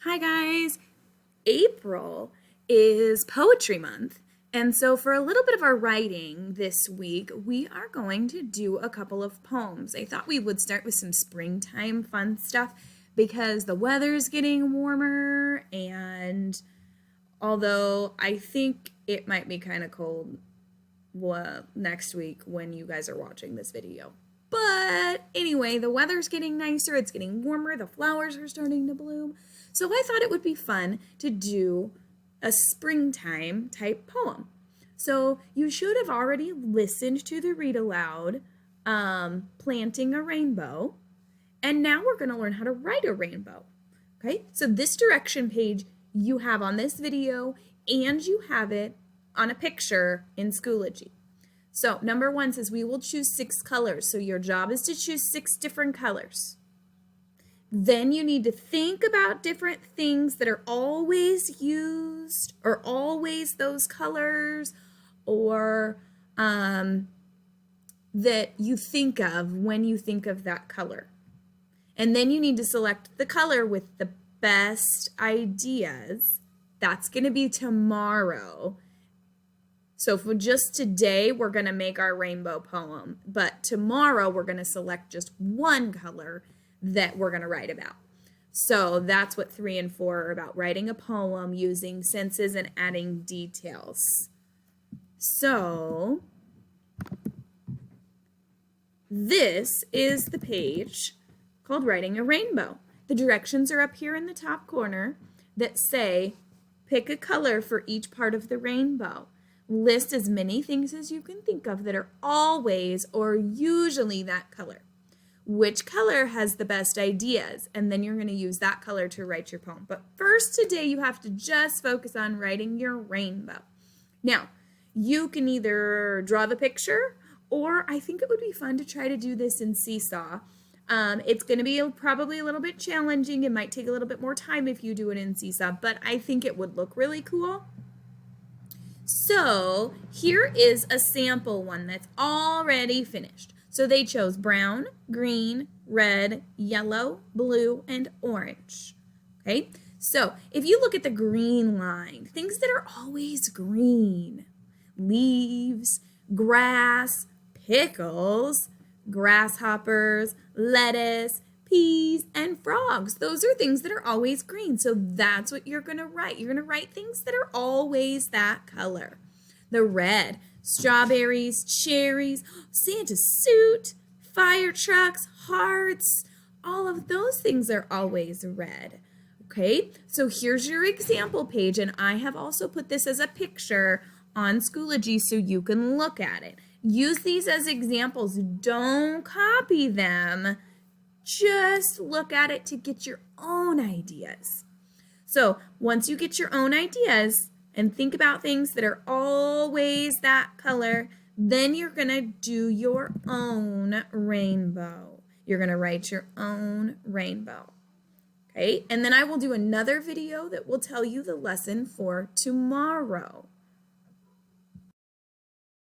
Hi guys! April is Poetry Month, and so for a little bit of our writing this week, we are going to do a couple of poems. I thought we would start with some springtime fun stuff because the weather's getting warmer, and although I think it might be kind of cold next week when you guys are watching this video. But anyway, the weather's getting nicer, it's getting warmer, the flowers are starting to bloom. So I thought it would be fun to do a springtime type poem. So you should have already listened to the read aloud, Planting a Rainbow. And now we're going to learn how to write a rainbow. Okay, so this direction page you have on this video and you have it on a picture in Schoology. So number 1 says we will choose 6 colors. So your job is to choose 6 different colors. Then you need to think about different things that are always used or always those colors or that you think of when you think of that color. And then you need to select the color with the best ideas. That's going to be tomorrow. So for just today, we're going to make our rainbow poem, but tomorrow we're going to select just one color that we're going to write about. So that's what 3 and 4 are about, writing a poem using senses and adding details. So this is the page called Writing a Rainbow. The directions are up here in the top corner that say, pick a color for each part of the rainbow. List as many things as you can think of that are always or usually that color. Which color has the best ideas? And then you're going to use that color to write your poem. But first today you have to just focus on writing your rainbow. Now, you can either draw the picture or I think it would be fun to try to do this in Seesaw. It's going to be probably a little bit challenging. It might take a little bit more time if you do it in Seesaw, but I think it would look really cool. So here is a sample one that's already finished. So they chose brown, green, red, yellow, blue, and orange. Okay, so if you look at the green line, things that are always green, leaves, grass, pickles, grasshoppers, lettuce, peas, and frogs. Those are things that are always green. So that's what you're going to write. You're going to write things that are always that color. The red, strawberries, cherries, Santa's suit, fire trucks, hearts, all of those things are always red. Okay, so here's your example page, and I have also put this as a picture on Schoology so you can look at it. Use these as examples. Don't copy them. Just look at it to get your own ideas. So once you get your own ideas and think about things that are always that color, then you're going to do your own rainbow. You're going to write your own rainbow. Okay, and then I will do another video that will tell you the lesson for tomorrow.